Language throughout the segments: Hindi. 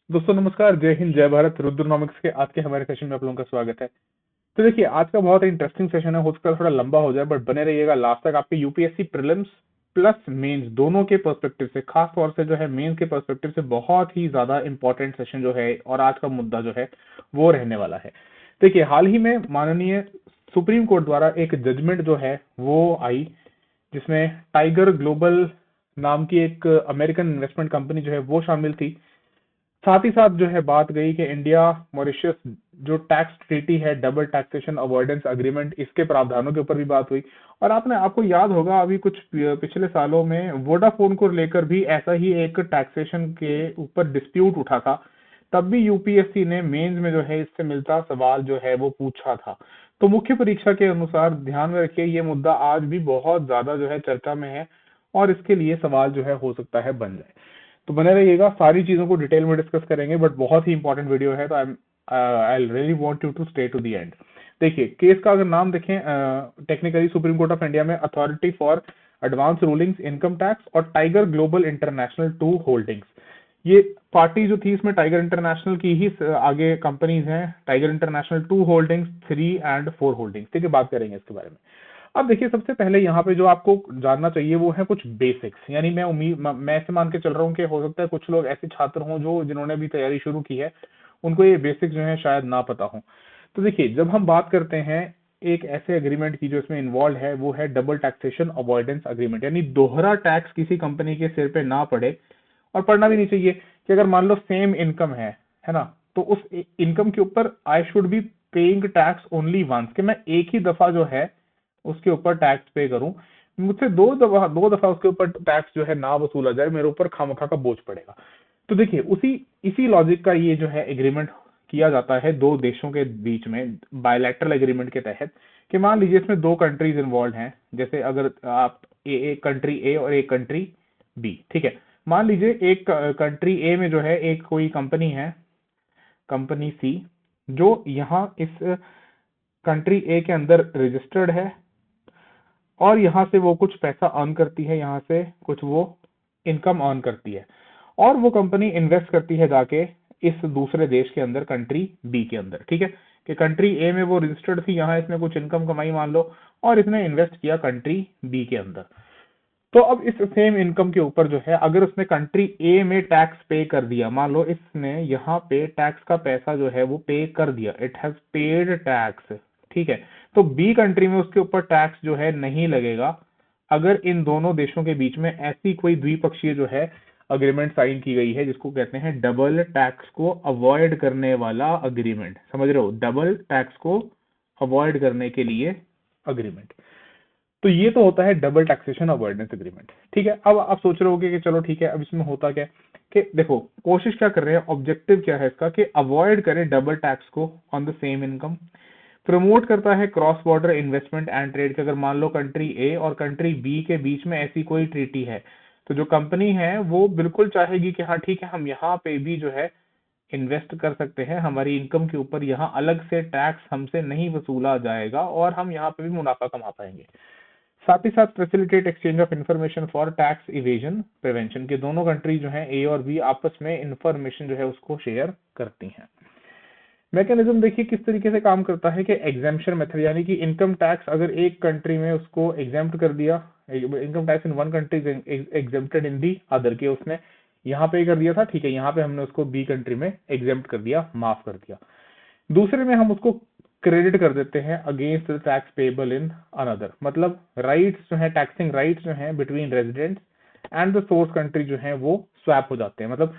दोस्तों नमस्कार, जय हिंद, जय भारत। रुद्रनॉमिक्स के आज के हमारे सेशन में आप लोगों का स्वागत है। तो देखिए, आज का बहुत इंटरेस्टिंग सेशन है। हो सकता है थोड़ा लंबा हो जाए, बट बने रहिएगा लास्ट तक। आपके यूपीएससी प्रीलिम्स प्लस मेंस दोनों के पर्सपेक्टिव से, खास तौर से जो है मेंस के पर्सपेक्टिव से बहुत ही ज्यादा इंपॉर्टेंट सेशन जो है और आज का मुद्दा जो है वो रहने वाला है। देखिए, हाल ही में माननीय सुप्रीम कोर्ट द्वारा एक जजमेंट जो है वो आई, जिसमें टाइगर ग्लोबल नाम की एक अमेरिकन इन्वेस्टमेंट कंपनी जो है वो शामिल थी। साथ ही साथ जो है बात गई कि इंडिया मॉरिशस जो टैक्स ट्रीटी है, डबल टैक्सेशन अवॉइडेंस अग्रीमेंट, इसके प्रावधानों के ऊपर भी बात हुई। और आपको याद होगा, अभी कुछ पिछले सालों में वोडाफोन को लेकर भी ऐसा ही एक टैक्सेशन के ऊपर डिस्प्यूट उठा था। तब भी यूपीएससी ने मेंस में जो है इससे मिलता सवाल जो है वो पूछा था। तो मुख्य परीक्षा के अनुसार ध्यान में रखिए, ये मुद्दा आज भी बहुत ज्यादा जो है चर्चा में है और इसके लिए सवाल जो है हो सकता है बन जाए। तो बने रहिएगा, सारी चीजों को डिटेल में डिस्कस करेंगे, बट बहुत ही इंपॉर्टेंट वीडियो है, तो I really want you to stay to the end. देखिए, केस का अगर नाम देखें, technically supreme court of India में authority for advance rulings income tax और tiger global international two holdings. ये पार्टी जो थी इसमें टाइगर इंटरनेशनल की ही आगे कंपनीज हैं, tiger international 2 holdings, 3 and 4 holdings. ठीक है, बात करेंगे इसके बारे में। अब देखिए, सबसे पहले यहाँ पे जो आपको जानना चाहिए वो है कुछ बेसिक्स। यानी मैं ऐसे मान के चल रहा हूँ कि हो सकता है कुछ लोग ऐसे छात्र हों जो जिन्होंने भी तैयारी शुरू की है, उनको ये बेसिक्स जो है शायद ना पता हो। तो देखिए, जब हम बात करते हैं एक ऐसे एग्रीमेंट की जो इसमें इन्वॉल्व है, वो है डबल टैक्सेशन अवॉइडेंस अग्रीमेंट। यानी दोहरा टैक्स किसी कंपनी के सिर पे ना पड़े, और पढ़ना भी नहीं चाहिए। कि अगर मान लो सेम इनकम है ना, तो उस इनकम के ऊपर I should be paying tax only once, कि मैं एक ही दफा जो है उसके ऊपर टैक्स पे करूं। मुझसे दो दफा उसके ऊपर टैक्स जो है ना वसूला जाए, मेरे ऊपर खामखा का बोझ पड़ेगा। तो देखिए, उसी इसी लॉजिक का ये जो है एग्रीमेंट किया जाता है दो देशों के बीच में बायलैटरल एग्रीमेंट के तहत। कि मान लीजिए इसमें दो कंट्रीज इन्वॉल्व हैं, जैसे अगर आप एक कंट्री ए और एक कंट्री बी, ठीक है। मान लीजिए एक कंट्री ए में जो है एक कोई कंपनी है, कंपनी सी, जो यहाँ इस कंट्री ए के अंदर रजिस्टर्ड है, और यहाँ से वो कुछ पैसा अर्न करती है, यहाँ से कुछ वो इनकम अर्न करती है, और वो कंपनी इन्वेस्ट करती है जाके इस दूसरे देश के अंदर, कंट्री बी के अंदर। ठीक है, कि कंट्री ए में वो रजिस्टर्ड थी, यहाँ इसने कुछ इनकम कमाई मान लो, और इसने इन्वेस्ट किया कंट्री बी के अंदर। तो अब इस सेम इनकम के ऊपर जो है, अगर उसने कंट्री ए में टैक्स पे कर दिया, मान लो इसने यहाँ पे टैक्स का पैसा जो है वो पे कर दिया, इट हैज पेड टैक्स, ठीक है, तो बी कंट्री में उसके ऊपर टैक्स जो है नहीं लगेगा, अगर इन दोनों देशों के बीच में ऐसी कोई द्विपक्षीय जो है अग्रीमेंट साइन की गई है, जिसको कहते हैं डबल टैक्स को अवॉइड करने वाला अग्रीमेंट। समझ रहे हो, डबल टैक्स को अवॉइड करने के लिए अग्रीमेंट। तो ये तो होता है डबल टैक्सेशन अवॉइडेंस एग्रीमेंट। ठीक है, अब आप सोच रहे होगे कि चलो ठीक है, अब इसमें होता क्या है, कि देखो कोशिश क्या कर रहे हैं, ऑब्जेक्टिव क्या है इसका, कि अवॉइड करें डबल टैक्स को on the same income. Promote करता है cross border investment and trade, के अगर मान लो कंट्री ए और कंट्री बी के बीच में ऐसी कोई ट्रीटी है, तो जो कंपनी है वो बिल्कुल चाहेगी कि हाँ ठीक है, हम यहाँ पे भी जो है इन्वेस्ट कर सकते हैं, हमारी इनकम के ऊपर यहाँ अलग से टैक्स हमसे नहीं वसूला जाएगा, और हम यहाँ पे भी मुनाफा कमा पाएंगे। साथ ही साथ facilitate exchange of information for tax evasion prevention, के दोनों कंट्री जो है ए और बी आपस में इंफॉर्मेशन जो है उसको शेयर करती हैं। मैकेनिज्म देखिए किस तरीके से काम करता है, कि एग्जाम्पशन मेथड, यानी कि इनकम टैक्स अगर एक कंट्री में उसको एग्जाम्प्ट कर दिया, income tax in one country exempted in the other, के उसने यहाँ पे कर दिया था, ठीक है, यहाँ पे हमने उसको बी कंट्री में एग्जाम्प्ट कर दिया, माफ कर दिया। दूसरे में हम उसको क्रेडिट कर देते हैं against the tax payable in another. मतलब राइट्स जो है, टैक्सिंग राइट्स जो है between residents and the source country जो है वो स्वैप हो जाते हैं। मतलब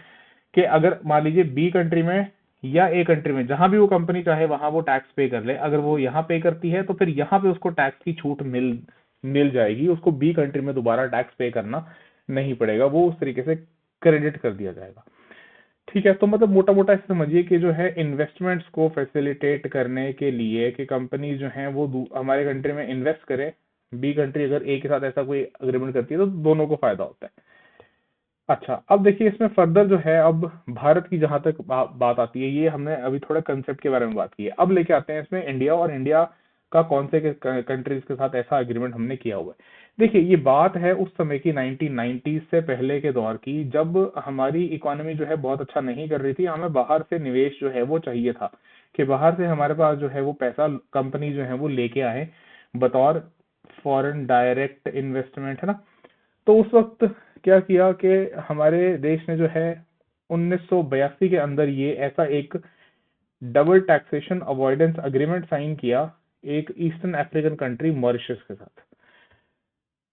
कि अगर मान लीजिए बी कंट्री में या ए कंट्री में, जहां भी वो कंपनी चाहे वहां वो टैक्स पे कर ले, अगर वो यहाँ पे करती है तो फिर यहाँ पे उसको टैक्स की छूट मिल जाएगी, उसको बी कंट्री में दोबारा टैक्स पे करना नहीं पड़ेगा, वो उस तरीके से क्रेडिट कर दिया जाएगा। ठीक है, तो मतलब मोटा मोटा ऐसे समझिए कि जो है इन्वेस्टमेंट्स को फैसिलिटेट करने के लिए, कि कंपनी जो है वो हमारे कंट्री में इन्वेस्ट करे, बी कंट्री अगर ए के साथ ऐसा कोई अग्रीमेंट करती है तो दोनों को फायदा होता है। अच्छा, अब देखिए इसमें फर्दर जो है, अब भारत की जहां तक बात आती है, ये हमने अभी थोड़ा कंसेप्ट के बारे में बात की है, अब लेके आते हैं इसमें इंडिया, और इंडिया का कौन से कंट्रीज के साथ ऐसा एग्रीमेंट हमने किया हुआ है। देखिए ये बात है उस समय की 1990 से पहले के दौर की, जब हमारी इकोनॉमी जो है बहुत अच्छा नहीं कर रही थी। हमें बाहर से निवेश जो है वो चाहिए था कि बाहर से हमारे पास जो है वो पैसा कंपनी जो है वो लेके आए बतौर फॉरेन डायरेक्ट इन्वेस्टमेंट, है ना। तो उस वक्त क्या किया कि हमारे देश ने जो है 1982 के अंदर ये ऐसा एक double taxation avoidance agreement sign किया एक ईस्टर्न अफ्रीकन कंट्री मॉरिशस के साथ,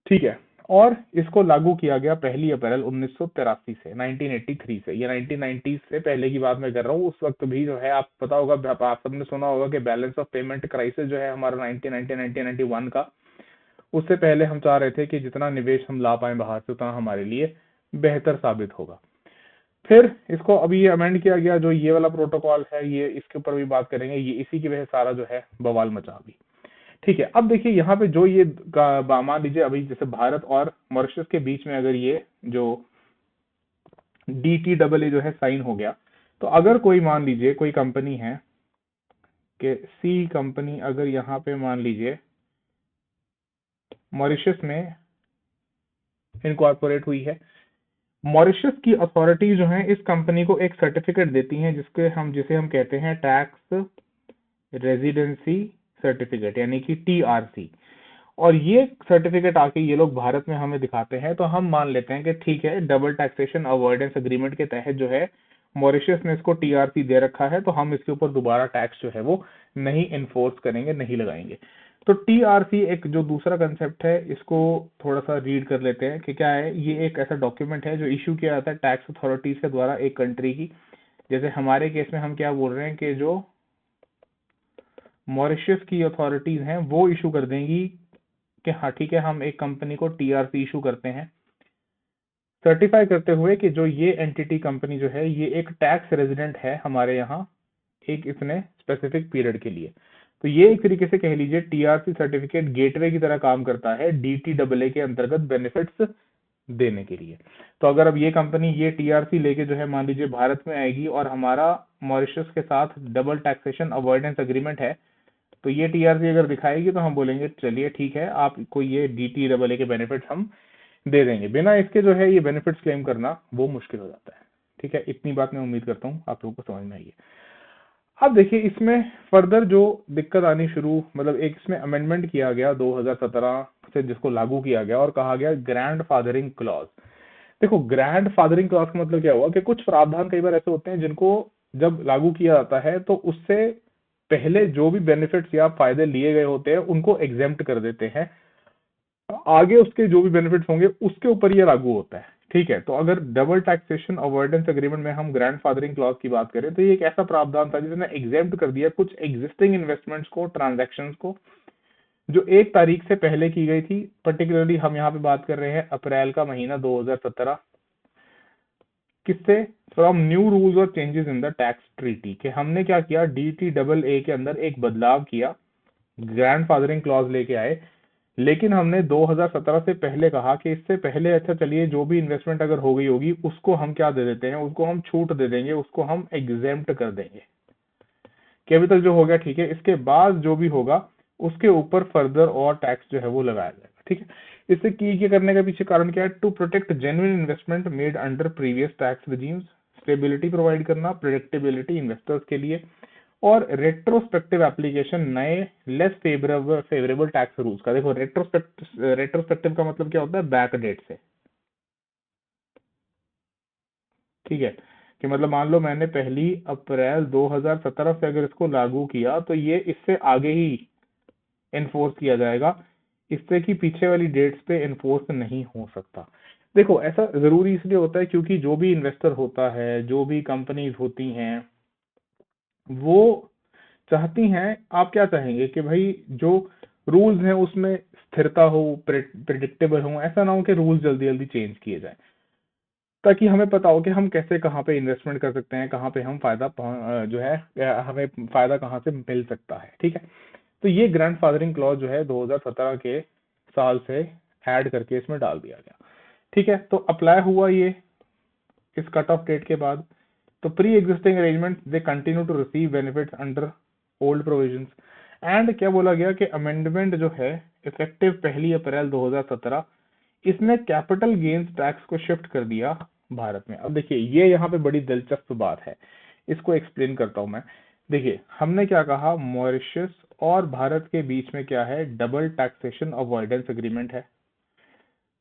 ठीक है। और इसको लागू किया गया 1 अप्रैल 1983 से, 1983 से। ये 1990 से पहले की बात मैं कर रहा हूँ। उस वक्त भी जो है आप पता होगा, आप सबने सुना होगा कि बैलेंस ऑफ पेमेंट क्राइसिस जो है हमारा 1991 का, उससे पहले हम चाह रहे थे कि जितना निवेश हम ला पाए बाहर से उतना हमारे लिए बेहतर साबित होगा। फिर इसको अभी ये अमेंड किया गया, जो ये वाला प्रोटोकॉल है, ये इसके ऊपर भी बात करेंगे। ये इसी की वजह सारा जो है बवाल मचा अभी, ठीक है। अब देखिए यहाँ पे जो ये मान लीजिए अभी जैसे भारत और मॉरिशस के बीच में अगर ये जो DTAA जो है साइन हो गया, तो अगर कोई मान लीजिए कोई कंपनी है कि सी कंपनी अगर यहाँ पे मान लीजिए मॉरिशस में इनकॉर्पोरेट हुई है, मॉरिशस की अथॉरिटी जो है इस कंपनी को एक सर्टिफिकेट देती हैं जिसे हम कहते हैं टैक्स रेजिडेंसी सर्टिफिकेट, यानी कि TRC। और ये सर्टिफिकेट आके ये लोग भारत में हमें दिखाते हैं, तो हम मान लेते हैं कि ठीक है, डबल टैक्सेशन अवॉइडेंस एग्रीमेंट के तहत जो है मॉरिशस ने इसको TRC दे रखा है, तो हम इसके ऊपर दोबारा टैक्स जो है वो नहीं इन्फोर्स करेंगे, नहीं लगाएंगे। तो TRC एक जो दूसरा कंसेप्ट है, इसको थोड़ा सा रीड कर लेते हैं कि क्या है। ये एक ऐसा डॉक्यूमेंट है जो इश्यू किया जाता है टैक्स अथॉरिटीज के द्वारा एक कंट्री की। जैसे हमारे केस में हम क्या बोल रहे हैं कि जो मॉरिशस की अथॉरिटीज हैं वो इशू कर देंगी कि हाँ ठीक है, हम एक कंपनी को TRC इशू करते हैं, सर्टिफाई करते हुए कि जो ये एंटिटी कंपनी जो है ये एक टैक्स रेजिडेंट है हमारे यहाँ एक इतने स्पेसिफिक पीरियड के लिए। तो ये एक तरीके से कह लीजिए TRC सर्टिफिकेट गेटवे की तरह काम करता है DTAA के अंतर्गत बेनिफिट्स देने के लिए। तो अगर अब ये कंपनी ये TRC लेके जो है मान लीजिए भारत में आएगी और हमारा मॉरिशस के साथ डबल टैक्सेशन अवॉइडेंस एग्रीमेंट है, तो ये TRC अगर दिखाएगी तो हम बोलेंगे चलिए ठीक है, आपको ये DTAA के बेनिफिट्स हम दे देंगे। बिना इसके जो है ये बेनिफिट्स क्लेम करना वो मुश्किल हो जाता है, ठीक है। इतनी बात मैं उम्मीद करता हूँ आप लोगों को समझ में आई है। अब देखिए इसमें फर्दर जो दिक्कत आनी शुरू, मतलब एक इसमें अमेंडमेंट किया गया 2017 से, जिसको लागू किया गया और कहा गया ग्रैंड फादरिंग क्लॉज। देखो ग्रैंड फादरिंग क्लॉज का मतलब क्या हुआ कि कुछ प्रावधान कई बार ऐसे होते हैं जिनको जब लागू किया जाता है तो उससे पहले जो भी बेनिफिट्स या फायदे लिए गए होते हैं उनको एग्जेम्प्ट कर देते हैं, आगे उसके जो भी बेनिफिट्स होंगे उसके ऊपर ये लागू होता है, ठीक है। तो अगर डबल टैक्सेशन अवॉइडेंस एग्रीमेंट में हम ग्रैंडफादरिंग क्लॉज की बात करें तो ये एक ऐसा प्रावधान था जिसने एग्जेम्प्ट कर दिया कुछ एग्जिस्टिंग इन्वेस्टमेंट्स को, ट्रांजैक्शंस को, जो 1 तारीख से पहले की गई थी। पर्टिकुलरली हम यहाँ पे बात कर रहे हैं अप्रैल का महीना 2017, किससे? फ्रॉम न्यू रूल्स और changes in the tax treaty, के हमने क्या किया, DTAA के अंदर एक बदलाव किया, ग्रैंडफादरिंग क्लॉज लेके आए। लेकिन हमने 2017 से पहले कहा कि इससे पहले अच्छा चलिए जो भी इन्वेस्टमेंट अगर हो गई होगी उसको हम क्या दे देते हैं, उसको हम छूट दे देंगे, उसको हम एग्जेम्प्ट कर देंगे कि अभी तक जो हो गया ठीक है, इसके बाद जो भी होगा उसके ऊपर फर्दर और टैक्स जो है वो लगाया जाएगा, ठीक है। इससे की करने का पीछे कारण क्या है? To protect genuine investment made under previous tax regimes, stability provide करना, प्रेडिक्टेबिलिटी इन्वेस्टर्स के लिए, और रेट्रोस्पेक्टिव एप्लीकेशन नए लेस फेवरेबल टैक्स रूल्स का। देखो रेट्रोस्पेक्टिव का मतलब क्या होता है? बैक डेट से, ठीक है। कि मतलब मान लो मैंने 1 अप्रैल 2017 से अगर इसको लागू किया तो ये इससे आगे ही इन्फोर्स किया जाएगा, इससे कि पीछे वाली डेट्स पे इन्फोर्स नहीं हो सकता। देखो ऐसा जरूरी इसलिए होता है क्योंकि जो भी इन्वेस्टर होता है, जो भी कंपनीज होती हैं, वो चाहती हैं, आप क्या चाहेंगे कि भाई जो रूल्स हैं उसमें स्थिरता हो, प्रिडिक्टेबल हो, ऐसा ना हो कि रूल्स जल्दी जल्दी चेंज किए जाए, ताकि हमें पता हो कि हम कैसे कहाँ पे इन्वेस्टमेंट कर सकते हैं, कहाँ पे हम जो है हमें फायदा कहाँ से मिल सकता है, ठीक है। तो ये ग्रैंडफादरिंग क्लॉज जो है 2017 के साल से ऐड करके इसमें डाल दिया गया, ठीक है। तो अप्लाई हुआ ये इस कट ऑफ डेट के बाद। तो pre existing arrangement they continue to receive benefits under old provisions and क्या बोला गया कि अमेंडमेंट जो है इफेक्टिव 1 अप्रैल 2017, इसने कैपिटल गेन्स टैक्स को शिफ्ट कर दिया भारत में। अब देखिए ये यहाँ पे बड़ी दिलचस्प बात है, इसको एक्सप्लेन करता हूं मैं। देखिए हमने क्या कहा, मॉरिशस और भारत के बीच में क्या है, डबल टैक्सेशन अवॉइडेंस एग्रीमेंट है।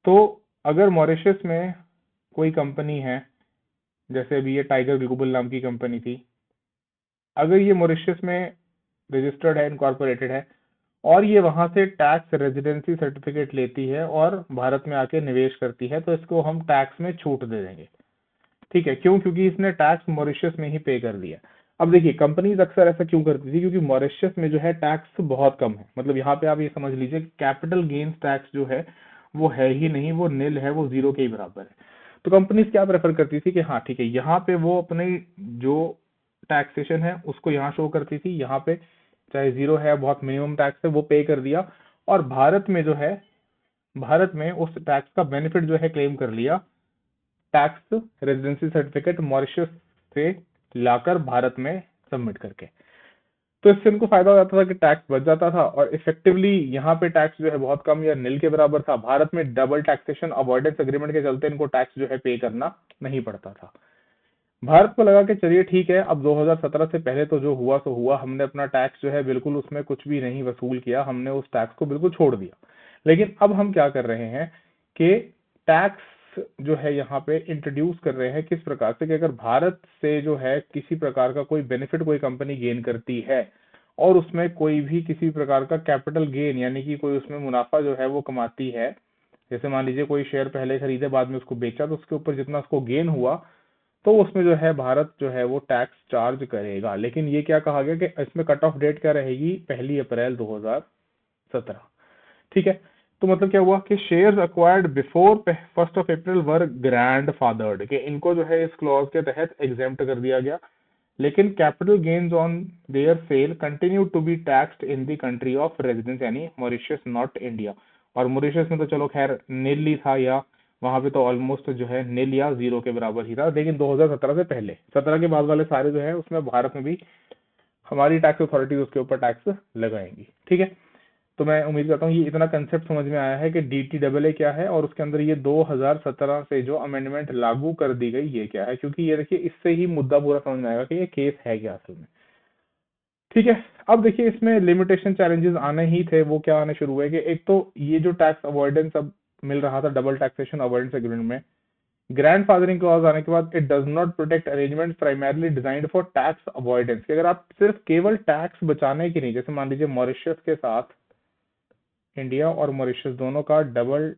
तो अगर मॉरिशस में कोई कंपनी है, जैसे अभी ये टाइगर ग्लोबल नाम की कंपनी थी, अगर ये मॉरिशस में रजिस्टर्ड है, इनकॉर्पोरेटेड है, और ये वहां से टैक्स रेजिडेंसी सर्टिफिकेट लेती है और भारत में आके निवेश करती है, तो इसको हम टैक्स में छूट दे देंगे। ठीक है, क्यों? क्योंकि इसने टैक्स मॉरिशस में ही पे कर दिया। अब देखिए कंपनीज अक्सर ऐसा क्यों करती थी, क्योंकि मॉरिशस में जो है टैक्स बहुत कम है। मतलब यहाँ पे आप ये समझ लीजिए कैपिटल गेन्स टैक्स जो है वो है ही नहीं, वो नील है, वो जीरो के ही बराबर है। तो कंपनीज क्या प्रेफर करती थी कि हाँ ठीक है, यहाँ पे वो अपने जो टैक्सेशन है उसको यहाँ शो करती थी, यहाँ पे चाहे जीरो है, बहुत मिनिमम टैक्स है, वो पे कर दिया, और भारत में जो है, भारत में उस टैक्स का बेनिफिट जो है क्लेम कर लिया, टैक्स रेजिडेंसी सर्टिफिकेट मॉरिशस से लाकर भारत में सबमिट करके। तो इससे इनको फायदा हो जाता था कि टैक्स बच जाता था, और इफेक्टिवली यहाँ पे टैक्स जो है बहुत कम या नील के बराबर था। भारत में डबल टैक्सेशन अवॉइडेंस एग्रीमेंट के चलते इनको टैक्स जो है पे करना नहीं पड़ता था। भारत को लगा कि चलिए ठीक है, अब 2017 से पहले तो जो हुआ सो हुआ, हमने अपना टैक्स जो है बिल्कुल उसमें कुछ भी नहीं वसूल किया, हमने उस टैक्स को बिल्कुल छोड़ दिया। लेकिन अब हम क्या कर रहे हैं कि टैक्स जो है यहाँ पे इंट्रोड्यूस कर रहे हैं, किस प्रकार से कि अगर भारत से जो है किसी प्रकार का कोई बेनिफिट कोई कंपनी गेन करती है, और उसमें कोई भी किसी प्रकार का कैपिटल गेन यानी कि कोई उसमें मुनाफा जो है वो कमाती है, जैसे मान लीजिए कोई शेयर पहले खरीदे बाद में उसको बेचा, तो उसके ऊपर जितना उसको गेन हुआ, तो उसमें जो है भारत जो है वो टैक्स चार्ज करेगा। लेकिन ये क्या कहा गया कि इसमें कट ऑफ डेट क्या रहेगी, 1 अप्रैल 2017। ठीक है, तो मतलब क्या हुआ कि शेयर्स अक्वायर्ड बिफोर 1 अप्रैल वर ग्रैंड फादर्ड, कि इनको जो है इस क्लॉज के तहत एग्जेम्प्ट कर दिया गया। लेकिन capital gains on their sale continue to be taxed in the country of residence, यानी मॉरिशस नॉट इंडिया। और मॉरिशस में तो चलो खैर नील ही था, या वहां पे तो ऑलमोस्ट जो है नील या जीरो के बराबर ही था। लेकिन 2017 से पहले, 17 के बाद वाले सारे जो है उसमें भारत में भी हमारी टैक्स अथॉरिटीज उसके ऊपर टैक्स लगाएंगी। ठीक है, तो मैं उम्मीद करता हूँ ये इतना कंसेप्ट समझ में आया है कि DTAA क्या है, और उसके अंदर ये 2017 से जो अमेंडमेंट लागू कर दी गई ये क्या है। क्योंकि ये देखिए इससे ही मुद्दा पूरा समझ में आएगा कि ये केस है क्या असल में। ठीक है, अब देखिए इसमें लिमिटेशन चैलेंजेस आने ही थे। वो क्या आने शुरू हुए कि एक तो ये जो टैक्स अवॉइडेंस अब मिल रहा था डबल टैक्सेशन अवॉइडेंस एग्रीमेंट में, ग्रैंड फादरिंग क्लॉज आने के बाद, it does not protect arrangement primarily designed for tax avoidance, कि अगर आप सिर्फ केवल टैक्स बचाने की नहीं, जैसे मान लीजिए मॉरिशस के साथ इंडिया और मॉरिशस दोनों का डबल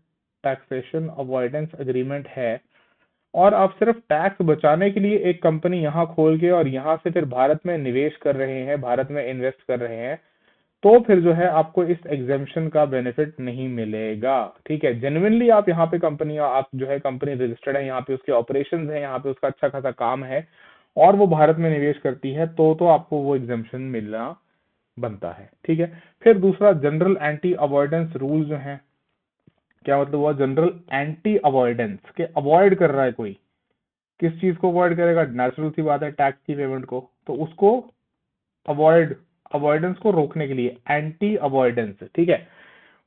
टैक्सेशन अवॉइडेंस एग्रीमेंट है, और आप सिर्फ टैक्स बचाने के लिए एक कंपनी यहाँ खोल के और यहाँ से फिर भारत में निवेश कर रहे हैं, भारत में इन्वेस्ट कर रहे हैं, तो फिर जो है आपको इस एग्जेम्पशन का बेनिफिट नहीं मिलेगा। ठीक है, जेन्युइनली आप यहाँ पे कंपनी, आप जो है कंपनी रजिस्टर्ड है, यहाँ पे उसके ऑपरेशंस है, यहाँ पे उसका अच्छा खासा काम है, और वो भारत में निवेश करती है, तो आपको वो एग्जेम्पशन मिलना बनता है। ठीक है, फिर दूसरा जनरल एंटी अवॉइडेंस रूल जो है, क्या मतलब हुआ जनरल एंटी अवॉइडेंस, के अवॉइड कर रहा है कोई, किस चीज को अवॉइड करेगा, नेचुरल सी बात है टैक्स की पेमेंट को, तो उसको अवॉइडेंस को रोकने के लिए एंटी अवॉइडेंस, ठीक है,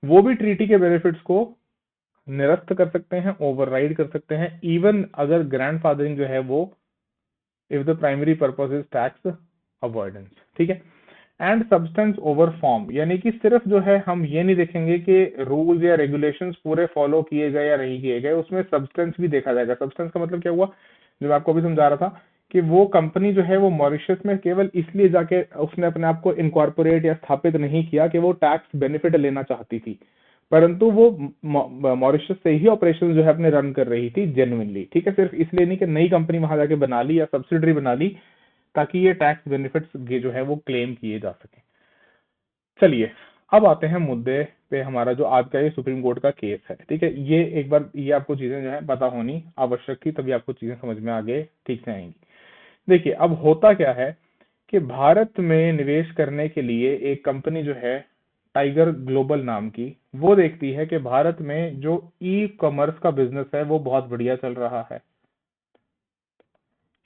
वो भी ट्रीटी के बेनिफिट्स को निरस्त कर सकते हैं, ओवरराइड कर सकते हैं, इवन अगर ग्रैंडफादरिंग जो है वो, if the primary purpose is tax avoidance. ठीक है, एंड सब्सटेंस ओवर फॉर्म, यानी कि सिर्फ जो है हम ये नहीं देखेंगे कि रूल्स या रेगुलेशंस पूरे फॉलो किए गए या नहीं किए गए, उसमें सब्सटेंस भी देखा जाएगा। सब्सटेंस का मतलब क्या हुआ, जो मैं आपको अभी समझा रहा था कि वो कंपनी जो है वो मॉरिशस में केवल इसलिए जाके उसने अपने आप को इनकॉर्पोरेट या स्थापित नहीं किया कि वो टैक्स बेनिफिट लेना चाहती थी, परंतु वो मॉरिशस से ही ऑपरेशन जो है अपने रन कर रही थी जेन्युइनली। ठीक है, सिर्फ इसलिए नहीं कि नई कंपनी वहां जाके बना ली या सब्सिडरी बना ली ताकि ये टैक्स बेनिफिट्स जो है वो क्लेम किए जा सके। चलिए अब आते हैं मुद्दे पे, हमारा जो आज का ये सुप्रीम कोर्ट का केस है। ठीक है, ये एक बार ये आपको चीजें जो है पता होनी आवश्यक थी, तभी आपको चीजें समझ में आगे ठीक से आएंगी। देखिए अब होता क्या है कि भारत में निवेश करने के लिए एक कंपनी जो है टाइगर ग्लोबल नाम की, वो देखती है कि भारत में जो ई कॉमर्स का बिजनेस है वो बहुत बढ़िया चल रहा है।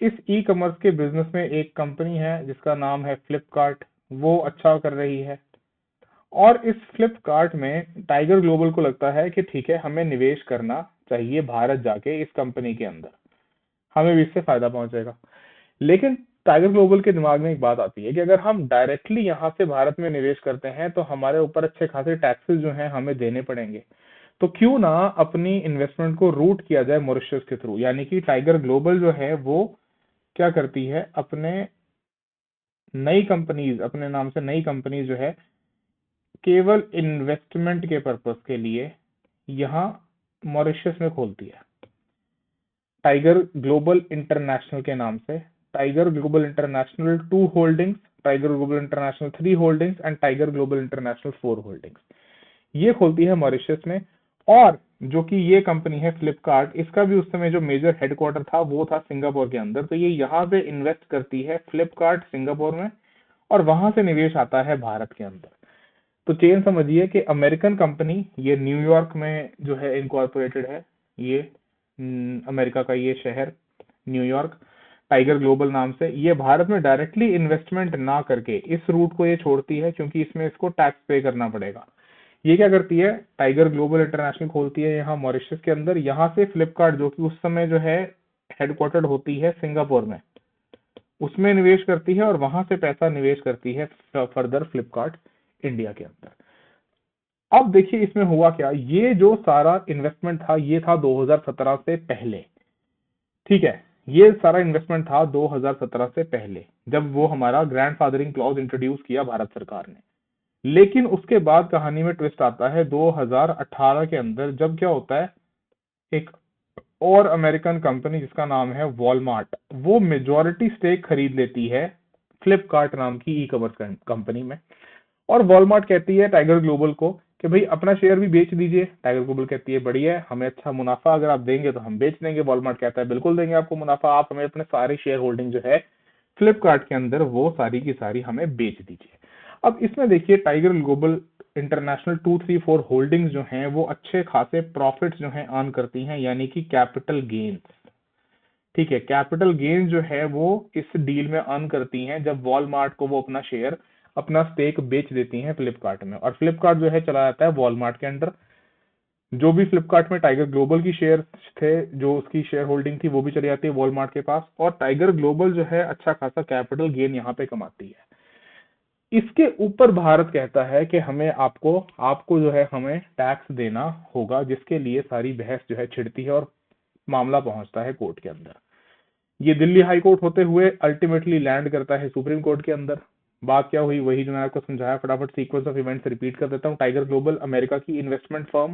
इस ई कॉमर्स के बिजनेस में एक कंपनी है जिसका नाम है फ्लिपकार्ट, वो अच्छा कर रही है। और इस फ्लिपकार्ट में टाइगर ग्लोबल को लगता है कि ठीक है, हमें निवेश करना चाहिए भारत जाके इस कंपनी के अंदर, हमें भी इससे फायदा पहुंचेगा। लेकिन टाइगर ग्लोबल के दिमाग में एक बात आती है कि अगर हम डायरेक्टली यहाँ से भारत में निवेश करते हैं तो हमारे ऊपर अच्छे खासे टैक्सेस जो हैं हमें देने पड़ेंगे। तो क्यों ना अपनी इन्वेस्टमेंट को रूट किया जाए मॉरिशस के थ्रू, यानी कि टाइगर ग्लोबल जो है वो क्या करती है, अपने नई कंपनीज, अपने नाम से नई कंपनीज जो है केवल इन्वेस्टमेंट के पर्पस के लिए यहाँ मॉरिशस में खोलती है, टाइगर ग्लोबल इंटरनेशनल के नाम से। Tiger global international 2 holdings, tiger global international 3 holdings and tiger global international 4 holdings, ये खोलती है मॉरिशस में। और जो कि ये कंपनी है फ्लिपकार्ट, इसका भी उस समय जो मेजर हेडक्वार्टर था वो था सिंगापुर के अंदर। तो ये यहाँ पे इन्वेस्ट करती है फ्लिपकार्ट सिंगापुर में, और वहां से निवेश आता है भारत के अंदर। तो चेन समझिए कि अमेरिकन कंपनी ये न्यूयॉर्क में जो है इनकॉर्पोरेटेड है, ये अमेरिका का ये शहर न्यूयॉर्क, टाइगर ग्लोबल नाम से। ये भारत में डायरेक्टली इन्वेस्टमेंट ना करके इस रूट को ये छोड़ती है, क्योंकि इसमें इसको टैक्स पे करना पड़ेगा। ये क्या करती है, टाइगर ग्लोबल इंटरनेशनल खोलती है यहाँ मॉरिशस के अंदर। यहाँ से फ्लिपकार्ट, जो कि उस समय जो है हेडक्वार्टर्ड होती है सिंगापुर में, उसमें निवेश करती है और वहां से पैसा निवेश करती है फर्दर फ्लिपकार्ट इंडिया के अंदर। अब देखिए इसमें हुआ क्या, ये जो सारा इन्वेस्टमेंट था ये था 2017 से पहले, ठीक है। ये सारा इन्वेस्टमेंट था 2017 से पहले, जब वो हमारा ग्रैंडफादरिंग क्लॉज इंट्रोड्यूस किया भारत सरकार ने। लेकिन उसके बाद कहानी में ट्विस्ट आता है 2018 के अंदर, जब क्या होता है, एक और अमेरिकन कंपनी जिसका नाम है वॉलमार्ट, वो मेजॉरिटी स्टेक खरीद लेती है फ्लिपकार्ट नाम की ई कॉमर्स कंपनी में। और वॉलमार्ट कहती है टाइगर ग्लोबल को कि भाई अपना शेयर भी बेच दीजिए। टाइगर ग्लोबल कहती है बढ़िया है, हमें अच्छा मुनाफा अगर आप देंगे तो हम बेच देंगे। वॉलमार्ट कहता है बिल्कुल देंगे आपको मुनाफा, आप हमें अपने सारे शेयर होल्डिंग जो है फ्लिपकार्ट के अंदर वो सारी की सारी हमें बेच दीजिए। अब इसमें देखिए टाइगर ग्लोबल इंटरनेशनल 2-3-4 होल्डिंग्स जो हैं वो अच्छे खासे प्रॉफिट्स जो हैं अर्न करती हैं, यानी कि कैपिटल गेन्स, ठीक है। कैपिटल गेन्स जो है वो इस डील में अर्न करती हैं जब वॉलमार्ट को वो अपना शेयर, अपना स्टेक बेच देती हैं फ्लिपकार्ट में, और फ्लिपकार्ट जो है चला जाता है वॉलमार्ट के अंडर। जो भी फ्लिपकार्ट में टाइगर ग्लोबल की शेयर थे, जो उसकी शेयर होल्डिंग थी, वो भी चली जाती है वॉलमार्ट के पास, और टाइगर ग्लोबल जो है अच्छा खासा कैपिटल गेन यहाँ पे कमाती है। इसके ऊपर भारत कहता है कि हमें आपको आपको जो है हमें टैक्स देना होगा, जिसके लिए सारी बहस जो है छिड़ती है और मामला पहुंचता है कोर्ट के अंदर। ये दिल्ली हाई कोर्ट होते हुए अल्टीमेटली लैंड करता है सुप्रीम कोर्ट के अंदर। बात क्या हुई, वही जो मैंने आपको समझाया, फटाफट सीक्वेंस ऑफ इवेंट्स रिपीट कर देता हूँ। टाइगर ग्लोबल अमेरिका की इन्वेस्टमेंट फर्म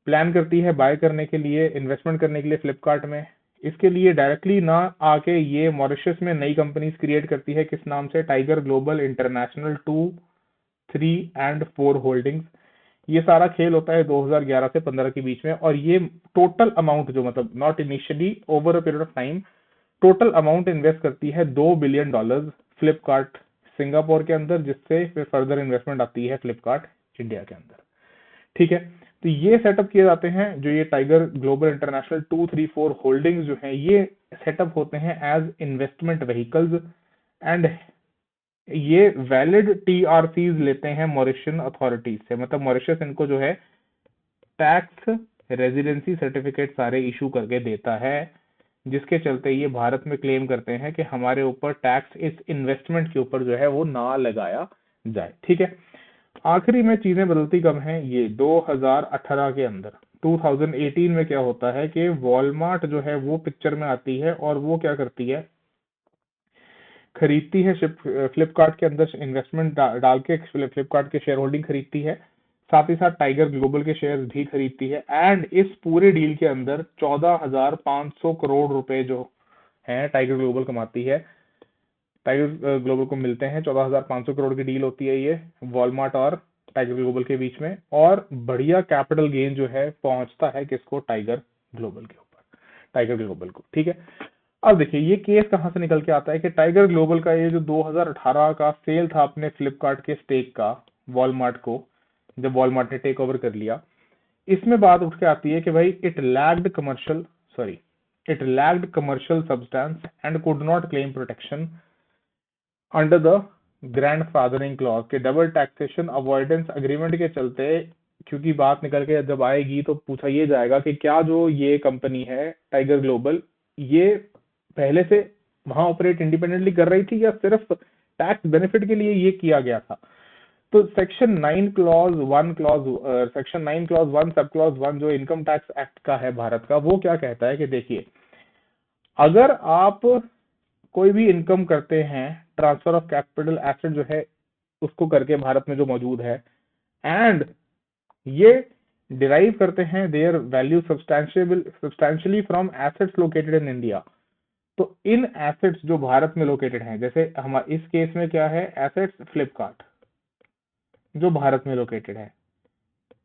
प्लान करती है बाय करने के लिए, इन्वेस्टमेंट करने के लिए फ्लिपकार्ट में। इसके लिए डायरेक्टली ना आके ये मॉरिशस में नई कंपनीज क्रिएट करती है, किस नाम से, tiger global international 2, 3 and 4 holdings. ये सारा खेल होता है 2011 से 15 के बीच में, और ये टोटल अमाउंट जो, मतलब not initially, over a period of time total amount invest करती है $2 बिलियन फ्लिपकार्ट सिंगापुर के अंदर, जिससे फिर फर्दर इन्वेस्टमेंट आती है फ्लिपकार्ट इंडिया के अंदर, ठीक है। तो ये सेटअप किए जाते हैं, जो ये टाइगर ग्लोबल इंटरनेशनल 2-3-4 होल्डिंग्स जो हैं ये सेटअप होते हैं एज इन्वेस्टमेंट व्हीकल्स, एंड ये वैलिड टीआरसीज लेते हैं मॉरिशियन अथॉरिटीज से। मतलब मॉरिशस इनको जो है टैक्स रेजिडेंसी सर्टिफिकेट सारे इशू करके देता है, जिसके चलते ये भारत में क्लेम करते हैं कि हमारे ऊपर टैक्स इस इन्वेस्टमेंट के ऊपर जो है वो ना लगाया जाए, ठीक है। आखिरी में चीजें बदलती कब हैं, ये 2018 के अंदर। 2018 में क्या होता है कि वॉलमार्ट जो है वो पिक्चर में आती है, और वो क्या करती है, खरीदती है फ्लिपकार्ट के अंदर इन्वेस्टमेंट डाल के फ्लिपकार्ट के शेयर होल्डिंग खरीदती है, साथ ही साथ टाइगर ग्लोबल के शेयर भी खरीदती है। एंड इस पूरे डील के अंदर 14,500 करोड़ रुपए जो है टाइगर ग्लोबल कमाती है, टाइगर ग्लोबल को मिलते हैं। 14,500 करोड़ की डील होती है ये वॉलमार्ट और टाइगर ग्लोबल के बीच में, और बढ़िया कैपिटल गेन जो है पहुंचता है किसको, टाइगर ग्लोबल के ऊपर, टाइगर ग्लोबल को, ठीक है। अब देखिए ये केस कहां से निकल के आता है कि टाइगर ग्लोबल का ये जो 2018 का सेल था अपने फ्लिपकार्ट के स्टेक का वॉलमार्ट को, जब वॉलमार्ट ने टेक ओवर कर लिया, इसमें बात उठ के आती है कि भाई it lacked commercial substance and could not claim protection under the grandfathering clause के डबल टैक्सेशन अवॉइडेंस अग्रीमेंट के चलते, क्योंकि बात निकल के जब आएगी तो पूछा ये जाएगा कि क्या जो ये कंपनी है टाइगर ग्लोबल, ये पहले से वहां ऑपरेट इंडिपेंडेंटली कर रही थी या सिर्फ टैक्स बेनिफिट के लिए ये किया गया था। तो section 9 clause 1 section 9 clause 1 sub clause 1 जो इनकम टैक्स एक्ट का है भारत का, वो क्या कहता है कि देखिए, अगर आप कोई भी इनकम करते हैं ट्रांसफर ऑफ कैपिटल एसेट जो है उसको करके भारत में जो मौजूद है, एंड ये डिराइव करते हैं their value substantially from assets located in India, तो इन एसेट्स जो भारत में लोकेटेड हैं, जैसे हम इस केस में क्या है, एसेट्स फ्लिपकार्ट जो भारत में लोकेटेड है,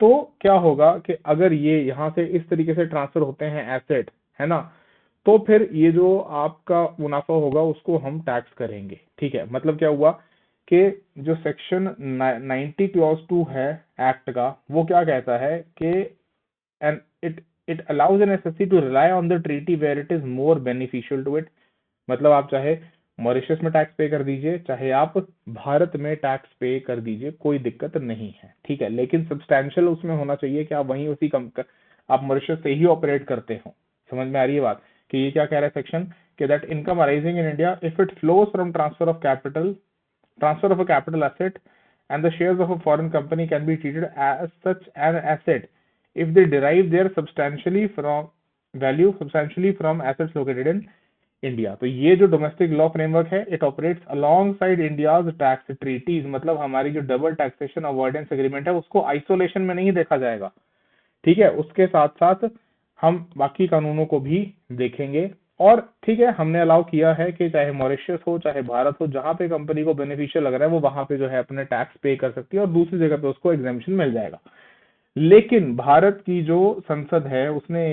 तो क्या होगा कि अगर ये यहाँ से इस तरीके से ट्रांसफर होते हैं एसेट, है ना, तो फिर ये जो आपका मुनाफा होगा उसको हम टैक्स करेंगे। ठीक है, मतलब क्या हुआ कि जो सेक्शन 90 क्लॉज 2 है एक्ट का, वो क्या कहता है कि and it allows an SSC to rely on the treaty where it is more beneficial to it, मतलब आप चाहे मॉरिशस में टैक्स पे कर दीजिए, चाहे आप भारत में टैक्स पे कर दीजिए, कोई दिक्कत नहीं है। ठीक है, लेकिन सब्सटैंशियल उसमें होना चाहिए कि आप वहीं उसी आप मॉरिशस से ही ऑपरेट करते हो। समझ में आ रही है बात कि ये क्या कह रहा है सेक्शन, कि that income arising in India if it flows from transfer of a capital asset and the shares of a foreign company can be treated as such an asset if they derive their substantially from assets located in India. तो ये जो डोमेस्टिक लॉ फ्रेमवर्क है, it operates alongside India's tax treaties, मतलब हमारी जो डबल टैक्सेशन अवॉइडेंस एग्रीमेंट है उसको आइसोलेशन में नहीं देखा जाएगा। ठीक है, उसके साथ साथ हम बाकी कानूनों को भी देखेंगे। और ठीक है, हमने अलाउ किया है कि चाहे मॉरिशस हो चाहे भारत हो, जहां पे कंपनी को बेनिफिशियल लग रहा है वो वहां पे जो है अपने टैक्स पे कर सकती है और दूसरी जगह पे उसको एग्जेम्पशन मिल जाएगा। लेकिन भारत की जो संसद है उसने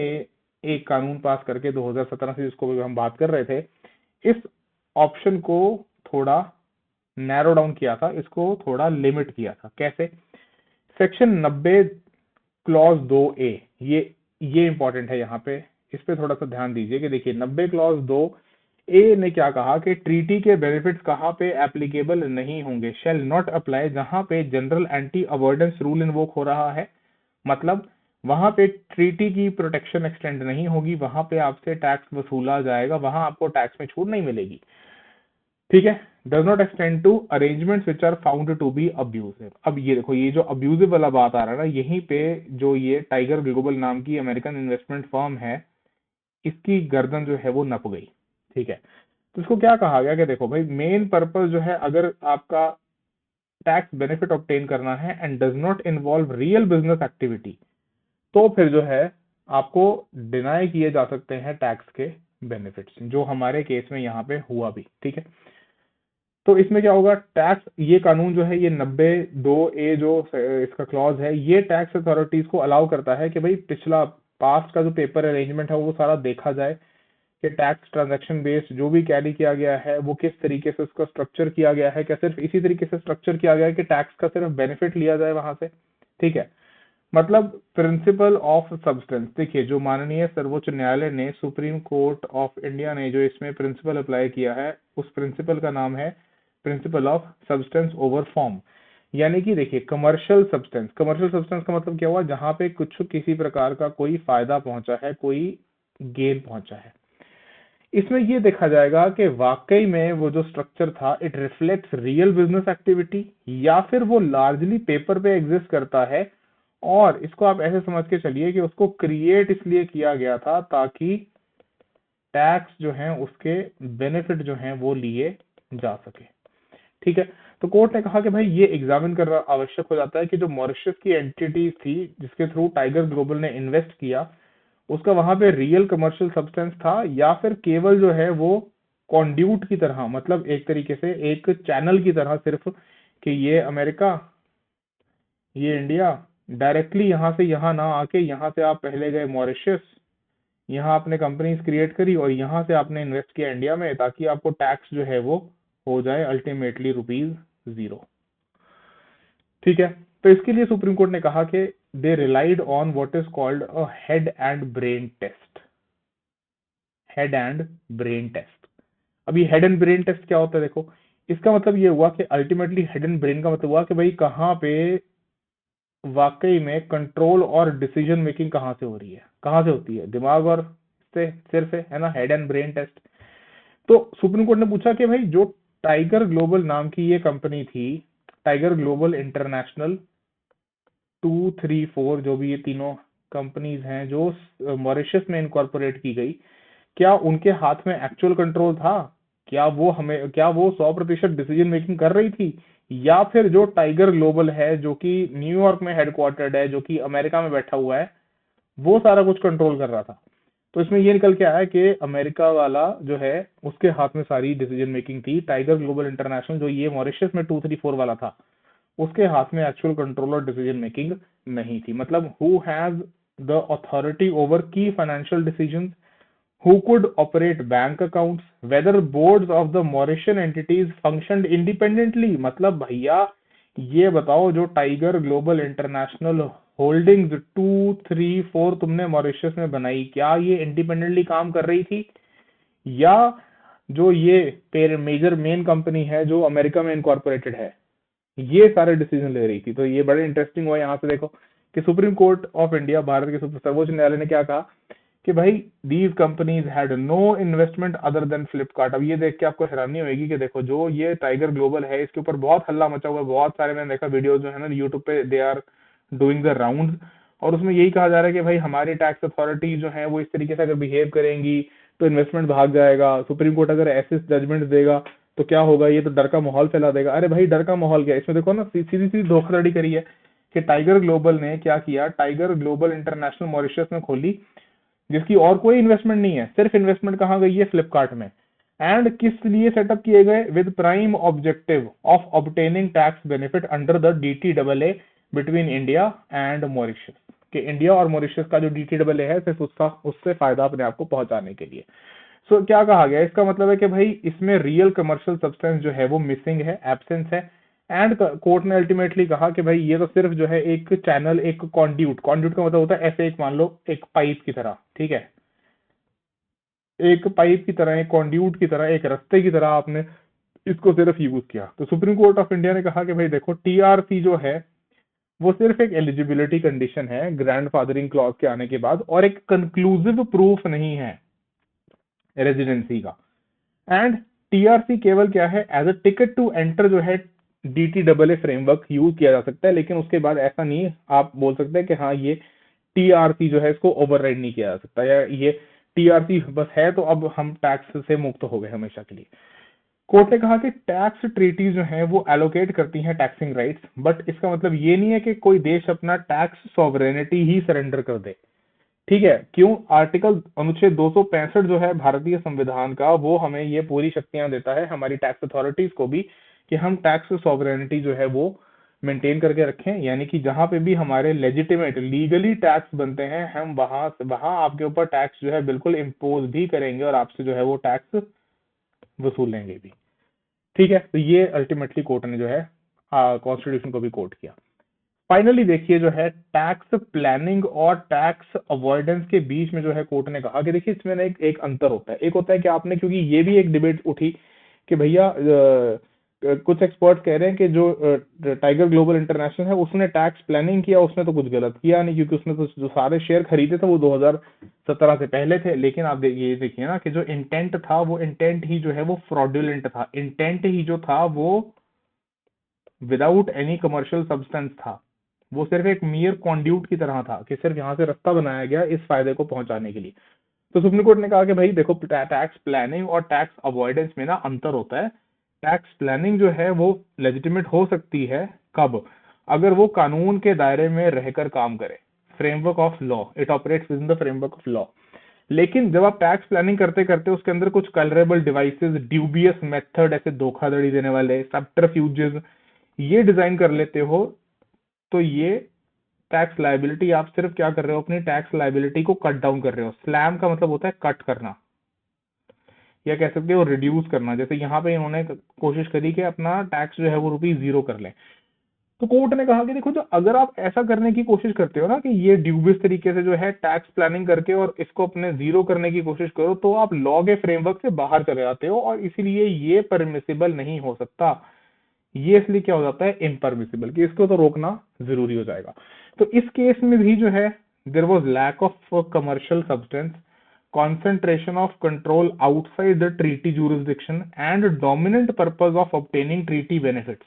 एक कानून पास करके 2017 से, जिसको भी हम बात कर रहे थे, इस ऑप्शन को थोड़ा नैरो डाउन किया था, इसको थोड़ा लिमिट किया था। कैसे? सेक्शन 90 क्लॉज 2A, ये इंपॉर्टेंट है यहाँ पे, इस पे थोड़ा सा ध्यान दीजिए कि देखिए 90 क्लॉज 2A ने क्या कहा कि ट्रीटी के बेनिफिट्स कहाँ पे एप्लीकेबल नहीं होंगे, शेल नॉट अप्लाई, जहां पे general anti avoidance rule invoke हो रहा है, मतलब वहां पे ट्रीटी की प्रोटेक्शन एक्सटेंड नहीं होगी, वहां पे आपसे टैक्स वसूला जाएगा, वहां आपको टैक्स में छूट नहीं मिलेगी। ठीक है, does not extend to arrangements which are found to be abusive. अब ये देखो, ये जो अब्यूजिव वाला बात आ रहा है ना, यहीं पे जो ये टाइगर ग्लोबल नाम की अमेरिकन इन्वेस्टमेंट फर्म है, इसकी गर्दन जो है वो नप गई। ठीक है, तो इसको क्या कहा गया कि देखो भाई, मेन पर्पस जो है, अगर आपका टैक्स बेनिफिट ऑब्टेन करना है and does not involve real business activity, तो फिर जो है आपको डिनाई किए जा सकते हैं टैक्स के बेनिफिट्स, जो हमारे केस में यहाँ पे हुआ भी। ठीक है, तो इसमें क्या होगा, टैक्स, ये कानून जो है, ये 92A जो इसका क्लॉज है, ये टैक्स अथॉरिटीज को अलाउ करता है कि भाई पिछला पास्ट का जो पेपर अरेंजमेंट है वो सारा देखा जाए कि टैक्स ट्रांजैक्शन बेस्ड जो भी कैरी किया गया है वो किस तरीके से उसका स्ट्रक्चर किया गया है, क्या सिर्फ इसी तरीके से स्ट्रक्चर किया गया है कि टैक्स का सिर्फ बेनिफिट लिया जाए वहां से। ठीक है, मतलब प्रिंसिपल ऑफ सब्सटेंस, देखिए जो माननीय सर्वोच्च न्यायालय ने, सुप्रीम कोर्ट ऑफ इंडिया ने जो इसमें प्रिंसिपल अप्लाई किया है, उस प्रिंसिपल का नाम है principle of substance over form. यानी कि देखिए, कमर्शियल सब्सटेंस का मतलब क्या हुआ, जहां पे कुछ किसी प्रकार का कोई फायदा पहुंचा है, कोई गेन पहुंचा है, इसमें ये देखा जाएगा कि वाकई में वो जो स्ट्रक्चर था it reflects real business activity, या फिर वो लार्जली पेपर पे एग्जिस्ट करता है, और इसको आप ऐसे समझ के चलिए कि उसको क्रिएट इसलिए किया गया था ताकि टैक्स जो है उसके बेनिफिट जो हैं वो लिए जा सके। ठीक है, तो कोर्ट ने कहा कि भाई ये एग्जामिन करना आवश्यक हो जाता है कि जो मॉरिशस की एंटिटी थी जिसके थ्रू टाइगर ग्लोबल ने इन्वेस्ट किया, उसका वहां पे रियल कमर्शियल सब्सटेंस था, या फिर केवल जो है वो कॉन्ड्यूट की तरह, मतलब एक तरीके से एक चैनल की तरह, सिर्फ कि ये अमेरिका, ये इंडिया डायरेक्टली यहाँ से यहाँ ना आके, यहाँ से आप पहले गए मॉरिशस, यहाँ आपने कंपनीज क्रिएट करी और यहाँ से आपने इन्वेस्ट किया इंडिया में, ताकि आपको टैक्स जो है वो हो जाए अल्टीमेटली ₹0। ठीक है, तो इसके लिए सुप्रीम कोर्ट ने कहा कि they relied on what is called a head and brain test. Head and brain test, अब ये हेड एंड ब्रेन टेस्ट क्या होता है, देखो, इसका मतलब ये हुआ कि अल्टीमेटली हिडन ब्रेन का मतलब हुआ कि भाई कहाँ पे वाकई में कंट्रोल और डिसीजन मेकिंग कहाँ से हो रही है, कहाँ से होती है, दिमाग और से सिर से, है ना, हेड एंड ब्रेन टेस्ट। तो सुप्रीम कोर्ट ने पूछा कि भाई जो टाइगर ग्लोबल नाम की ये कंपनी थी, टाइगर ग्लोबल इंटरनेशनल 234, जो भी ये तीनों कंपनीज हैं जो मॉरिशस में इनकॉर्पोरेट की गई, क्या उनके हाथ में एक्चुअल कंट्रोल था? क्या वो 100% डिसीजन मेकिंग कर रही थी, या फिर जो टाइगर ग्लोबल है जो कि न्यूयॉर्क में हेडक्वार्टर्ड है, जो कि अमेरिका में बैठा हुआ है, वो सारा कुछ कंट्रोल कर रहा था? तो इसमें ये निकल के आया कि अमेरिका वाला जो है उसके हाथ में सारी डिसीजन मेकिंग थी। टाइगर ग्लोबल इंटरनेशनल जो ये मॉरिशस में 234 वाला था, उसके हाथ में एक्चुअल कंट्रोल और डिसीजन मेकिंग नहीं थी। मतलब who has the authority over key financial decisions, who could operate bank accounts, whether boards of the Mauritian entities functioned independently। मतलब भैया ये बताओ, जो टाइगर ग्लोबल इंटरनेशनल होल्डिंग्स 234 तुमने मॉरिशस में बनाई, क्या ये इंडिपेंडेंटली काम कर रही थी, या जो ये मेजर मेन कंपनी है जो अमेरिका में इनकॉर्पोरेटेड है, ये सारे डिसीजन ले रही थी? तो ये बड़े इंटरेस्टिंग हुआ यहाँ से देखो कि Supreme court of India, Bharat के सर्वोच्च न्यायालय ने क्या कहा कि भाई these companies had no investment other than Flipkart. अब ये देख के आपको हैरानी होगी कि देखो जो ये टाइगर ग्लोबल है इसके ऊपर बहुत हल्ला मचा हुआ है, बहुत सारे मैंने देखा वीडियो जो है ना यूट्यूब पे, they are doing the round, और उसमें यही कहा जा रहा है कि भाई हमारी टैक्स अथॉरिटी जो है वो इस तरीके से अगर बिहेव करेंगी तो इन्वेस्टमेंट भाग जाएगा, सुप्रीम कोर्ट अगर ऐसे जजमेंट देगा तो क्या होगा, ये तो डर का माहौल फैला देगा। अरे भाई डर का माहौल क्या है इसमें, देखो ना सीधी सीधी धोखाधड़ी करी है कि टाइगर ग्लोबल ने क्या किया, टाइगर ग्लोबल इंटरनेशनल मॉरिशस में खोली, जिसकी और कोई इन्वेस्टमेंट नहीं है, सिर्फ इन्वेस्टमेंट कहाँ गई है, फ्लिपकार्ट में। एंड किस लिए सेटअप किए गए, with prime objective of obtaining tax benefit under the DTAA between India and Mauritius, कि इंडिया और मॉरिशस का जो DTAA है सिर्फ उससे फायदा अपने आप को पहुंचाने के लिए। सो क्या कहा गया, इसका मतलब है कि भाई इसमें रियल कमर्शियल सब्सटेंस जो है वो मिसिंग है, एब्सेंस है। एंड कोर्ट ने अल्टीमेटली कहा कि भाई ये तो सिर्फ जो है एक चैनल, एक कॉन्ड्यूट, कॉन्ड्यूट का मतलब होता है ऐसे, एक मान लो एक पाइप की तरह, ठीक है, एक पाइप की तरह, एक कॉन्ड्यूट की तरह, एक रास्ते की तरह आपने इसको सिर्फ यूज किया। तो सुप्रीम कोर्ट ऑफ इंडिया ने कहा कि भाई देखो TRC जो है वो सिर्फ एक एलिजिबिलिटी कंडीशन है ग्रैंडफादरिंग क्लॉज के आने के बाद, और एक कंक्लूसिव प्रूफ नहीं है रेजिडेंसी का। एंड TRC केवल क्या है, as a ticket to enter जो है DTAA फ्रेमवर्क यूज किया जा सकता है, लेकिन उसके बाद ऐसा नहीं आप बोल सकते कि हाँ ये TRC जो है इसको ओवरराइड नहीं किया जा सकता, या ये TRC बस है तो अब हम टैक्स से मुक्त हो गए हमेशा के लिए। कोर्ट ने कहा कि टैक्स ट्रीटीज जो है वो एलोकेट करती हैं टैक्सिंग राइट्स, बट इसका मतलब ये नहीं है कि कोई देश अपना टैक्स सॉवरेनिटी ही सरेंडर कर दे। ठीक है, क्यों? आर्टिकल अनुच्छेद 265 जो है भारतीय संविधान का, वो हमें ये पूरी शक्तियां देता है, हमारी टैक्स अथॉरिटीज को भी, कि हम टैक्स सॉवरेनिटी जो है वो मेंटेन करके रखें, यानी कि जहां पे भी हमारे लेजिटिमेट लीगली टैक्स बनते हैं, हम वहां आपके ऊपर टैक्स जो है बिल्कुल इम्पोज भी करेंगे और आपसे जो है वो टैक्स वसूलेंगे भी। ठीक है, तो ये अल्टीमेटली कोर्ट ने जो है कॉन्स्टिट्यूशन को भी कोर्ट किया। फाइनली देखिए जो है टैक्स प्लानिंग और टैक्स अवॉइडेंस के बीच में जो है कोर्ट ने कहा कि देखिए इसमें ना एक अंतर होता है। एक होता है कि आपने, क्योंकि ये भी एक डिबेट उठी कि भैया कुछ एक्सपर्ट्स कह रहे हैं कि जो टाइगर ग्लोबल इंटरनेशनल है उसने टैक्स प्लानिंग किया, उसने तो कुछ गलत किया नहीं, क्योंकि उसने तो जो सारे शेयर खरीदे थे वो 2017 से पहले थे। लेकिन आप ये देखिए ना कि जो इंटेंट था वो इंटेंट ही जो है वो फ्रॉडुलेंट था, इंटेंट ही जो था वो विदाउट एनी कमर्शियल सब्सटेंस था, वो सिर्फ एक मियर कॉन्ड्यूट की तरह था कि सिर्फ यहाँ से रास्ता बनाया गया इस फायदे को पहुंचाने के लिए। तो सुप्रीम कोर्ट ने कहा कि भाई देखो टैक्स प्लानिंग और टैक्स अवॉइडेंस में ना अंतर होता है। टैक्स प्लानिंग जो है वो लेजिटिमेट हो सकती है कब, अगर वो कानून के दायरे में रहकर काम करे, framework of law, it operates with in the framework of law. लेकिन जब आप टैक्स प्लानिंग करते करते उसके अंदर कुछ कलरेबल डिवाइसेस, ड्यूबियस मेथड, ऐसे धोखाधड़ी देने वाले सब्टरफ्यूजेस ये डिजाइन कर लेते हो, तो ये टैक्स लायबिलिटी, आप सिर्फ क्या कर रहे हो, अपनी टैक्स लायबिलिटी को कट डाउन कर रहे हो। स्लैम का मतलब होता है कट करना, या कह सकते हो रिड्यूस करना। जैसे यहाँ पे इन्होंने कोशिश करी कि अपना टैक्स जो है वो ₹0 कर लें, तो कोर्ट ने कहा कि देखो, जो अगर आप ऐसा करने की कोशिश करते हो ना कि ये ड्यूबियस तरीके से जो है टैक्स प्लानिंग करके और इसको अपने जीरो करने की कोशिश करो, तो आप लॉ के फ्रेमवर्क से बाहर चले जाते हो और इसीलिए ये परमिसिबल नहीं हो सकता। ये इसलिए क्या हो जाता है, इम्परमिसिबल, कि इसको तो रोकना जरूरी हो जाएगा। तो इस केस में भी जो है there was lack of commercial substance, concentration of control outside the treaty jurisdiction, and dominant purpose of obtaining treaty benefits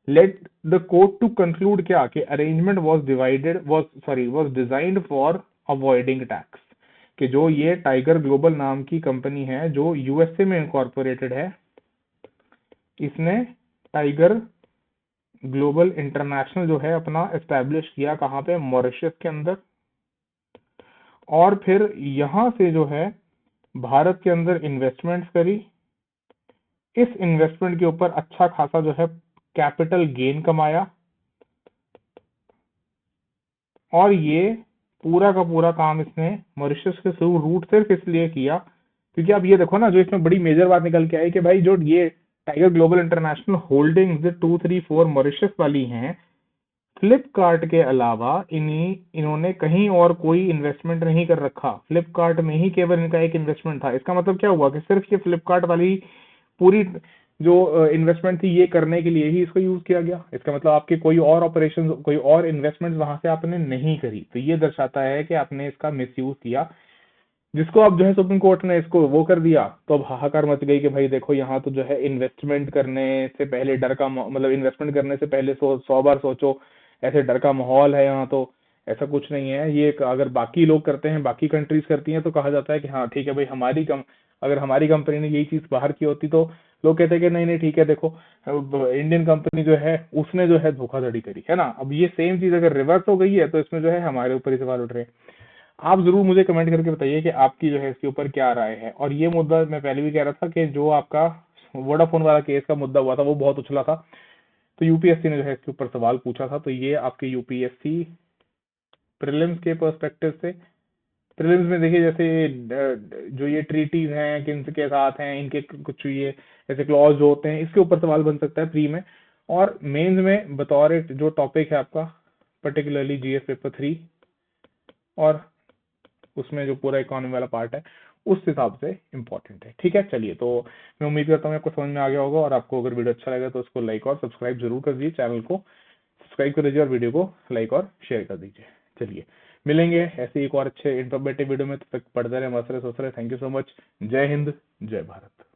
led the court to conclude क्या कि arrangement was designed for avoiding tax, कि जो ये टाइगर ग्लोबल नाम की कंपनी है जो यूएसए में इनकॉर्पोरेटेड है, इसने टाइगर ग्लोबल इंटरनेशनल जो है अपना एस्टैब्लिश किया कहाँ पे, मॉरिशस के अंदर, और फिर यहां से जो है भारत के अंदर इन्वेस्टमेंट्स करी। इस इन्वेस्टमेंट के ऊपर अच्छा खासा जो है कैपिटल गेन कमाया, और ये पूरा का पूरा काम इसने मॉरिशस के थ्रू रूट सिर्फ इसलिए किया क्योंकि आप ये देखो ना, जो इसमें बड़ी मेजर बात निकल के आई कि भाई जो ये tiger global international holdings 234 Mauritius वाली हैं, फ्लिपकार्ट के अलावा इन्होंने कहीं और कोई इन्वेस्टमेंट नहीं कर रखा, फ्लिपकार्ट में ही केवल इनका एक इन्वेस्टमेंट था। इसका मतलब क्या हुआ कि सिर्फ ये फ्लिपकार्ट वाली पूरी जो इन्वेस्टमेंट थी ये करने के लिए ही इसको यूज किया गया। इसका मतलब आपके कोई और ऑपरेशन, कोई और इन्वेस्टमेंट वहां से आपने नहीं करी, तो ये दर्शाता है कि आपने इसका मिसयूज किया, जिसको अब जो है सुप्रीम कोर्ट ने इसको वो कर दिया। तो अब हाहाकार मच गई कि भाई देखो, यहाँ तो जो है इन्वेस्टमेंट करने से पहले डर का मतलब इन्वेस्टमेंट करने से पहले 100 बार सोचो, ऐसे डर का माहौल है यहाँ तो। ऐसा कुछ नहीं है, ये अगर बाकी लोग करते हैं, बाकी कंट्रीज करती हैं, तो कहा जाता है कि हाँ ठीक है भाई, अगर हमारी कंपनी ने यही चीज बाहर की होती तो लोग कहते हैं कि नहीं नहीं ठीक है, देखो इंडियन कंपनी जो है उसने जो है धोखाधड़ी करी है ना। अब ये सेम चीज अगर रिवर्स हो गई है तो इसमें जो है हमारे ऊपर ही सवाल उठ रहे हैं। आप जरूर मुझे कमेंट करके बताइए कि आपकी जो है इसके ऊपर क्या राय है। और ये मुद्दा मैं पहले भी कह रहा था कि जो आपका वोडाफोन वाला केस का मुद्दा हुआ था वो बहुत उछला था, तो यूपीएससी ने जो है इसके ऊपर सवाल पूछा था। तो ये आपके यूपीएससी प्रीलिम्स के पर्सपेक्टिव से, प्रीलिम्स में देखिए जैसे जो ये ट्रीटीज हैं किन के साथ हैं, इनके कुछ ये ऐसे क्लॉज जो होते हैं, इसके ऊपर सवाल बन सकता है प्री में। और मेंस में बतौर एक जो टॉपिक है आपका पर्टिकुलरली जीएस पेपर 3, और उसमें जो पूरा इकोनॉमी वाला पार्ट है उस हिसाब से इम्पोर्टेंट है। ठीक है, चलिए, तो मैं उम्मीद करता हूँ आपको समझ में आ गया होगा, और आपको अगर वीडियो अच्छा लगा तो उसको लाइक और सब्सक्राइब जरूर कर दीजिए, चैनल को सब्सक्राइब कर दीजिए और वीडियो को लाइक और शेयर कर दीजिए। चलिए, मिलेंगे ऐसे एक और अच्छे इन्फॉर्मेटिव वीडियो में, तब तक पढ़ते रहे, मस्त रहे, स्वस्थ रहे। Thank you so much. जय हिंद, जय भारत।